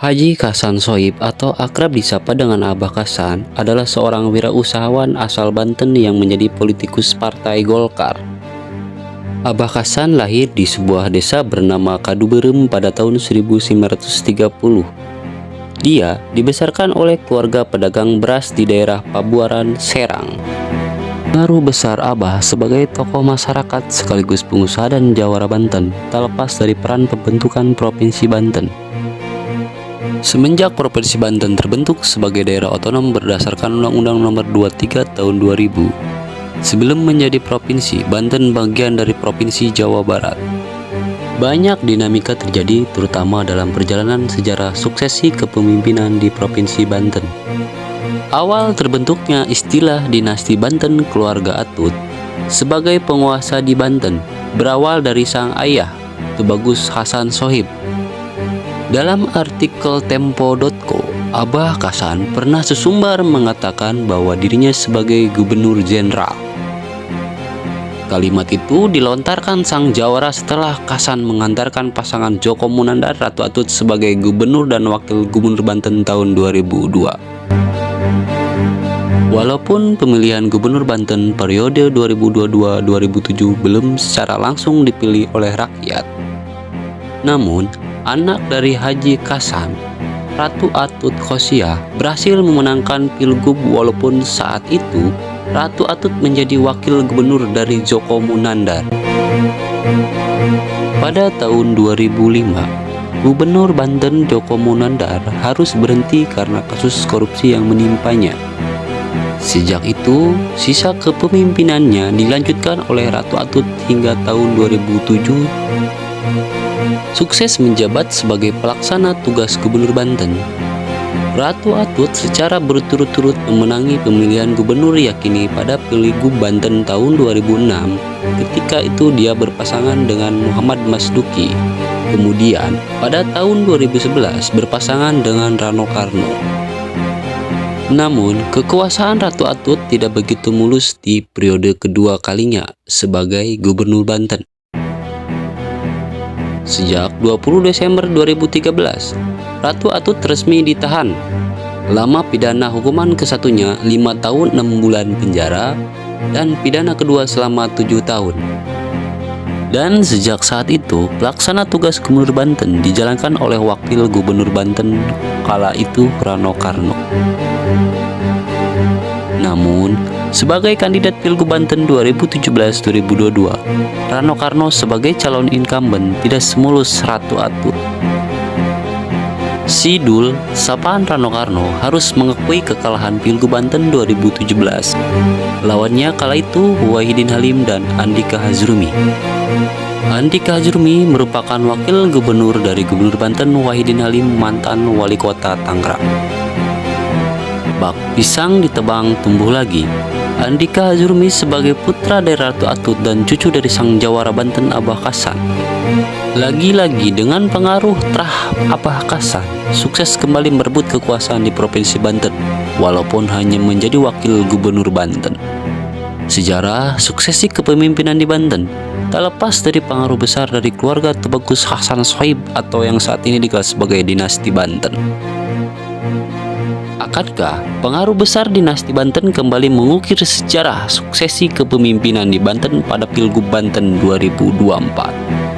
Haji Kasan Sohib atau akrab disapa dengan Abah Kasan adalah seorang wirausahawan asal Banten yang menjadi politikus Partai Golkar. Abah Kasan lahir di sebuah desa bernama Kaduberem pada tahun 1930. Dia dibesarkan oleh keluarga pedagang beras di daerah Pabuaran, Serang. Pengaruh besar Abah sebagai tokoh masyarakat sekaligus pengusaha dan jawara Banten tak lepas dari peran pembentukan Provinsi Banten. Semenjak Provinsi Banten terbentuk sebagai daerah otonom berdasarkan Undang-Undang Nomor 23 Tahun 2000, sebelum menjadi provinsi, Banten bagian dari Provinsi Jawa Barat. Banyak dinamika terjadi terutama dalam perjalanan sejarah suksesi kepemimpinan di Provinsi Banten. Awal terbentuknya istilah dinasti Banten keluarga Atut sebagai penguasa di Banten berawal dari sang ayah, Tubagus Hasan Sohib. Dalam artikel Tempo.co, Abah Kasan pernah sesumbar mengatakan bahwa dirinya sebagai gubernur jenderal. Kalimat itu dilontarkan sang jawara setelah Kasan mengantarkan pasangan Djoko Monandar Ratu Atut sebagai gubernur dan wakil gubernur Banten tahun 2002. Walaupun pemilihan gubernur Banten periode 2022-2007 belum secara langsung dipilih oleh rakyat, namun anak dari Haji Kasan, Ratu Atut Khosia, berhasil memenangkan pilgub walaupun saat itu Ratu Atut menjadi wakil gubernur dari Djoko Monandar. Pada tahun 2005, Gubernur Banten Djoko Monandar harus berhenti karena kasus korupsi yang menimpanya. Sejak itu, sisa kepemimpinannya dilanjutkan oleh Ratu Atut hingga tahun 2007. Sukses menjabat sebagai pelaksana tugas Gubernur Banten, Ratu Atut secara berturut-turut memenangi pemilihan gubernur yakini pada Pilgub Banten tahun 2006. Ketika itu dia berpasangan dengan Muhammad Masduki. Kemudian pada tahun 2011 berpasangan dengan Rano Karno. Namun, kekuasaan Ratu Atut tidak begitu mulus di periode kedua kalinya sebagai Gubernur Banten. Sejak 20 Desember 2013, Ratu Atut resmi ditahan. Lama pidana hukuman kesatunya 5 tahun 6 bulan penjara dan pidana kedua selama 7 tahun. Dan sejak saat itu, pelaksana tugas Gubernur Banten dijalankan oleh Wakil Gubernur Banten kala itu Rano Karno. Namun, sebagai kandidat Pilgub Banten 2017-2022, Rano Karno sebagai calon incumbent tidak semulus Ratu Atut. Sidul, sapaan Rano Karno, harus mengakui kekalahan Pilgub Banten 2017. Lawannya kala itu Wahidin Halim dan Andika Hazrumi. Andika Hazrumi merupakan wakil gubernur dari Gubernur Banten Wahidin Halim, mantan wali kota Tangerang. Bak pisang ditebang tumbuh lagi. Andika Hazrumi sebagai putra dari Ratu Atut dan cucu dari sang jawara Banten Abah Kasan. Lagi-lagi dengan pengaruh terah Abah Kasan, sukses kembali merebut kekuasaan di Provinsi Banten, walaupun hanya menjadi wakil gubernur Banten. Sejarah suksesi kepemimpinan di Banten tak lepas dari pengaruh besar dari keluarga Tubagus Hasan Sohib atau yang saat ini dikenal sebagai dinasti Banten. Akankah pengaruh besar dinasti Banten kembali mengukir sejarah suksesi kepemimpinan di Banten pada Pilgub Banten 2024?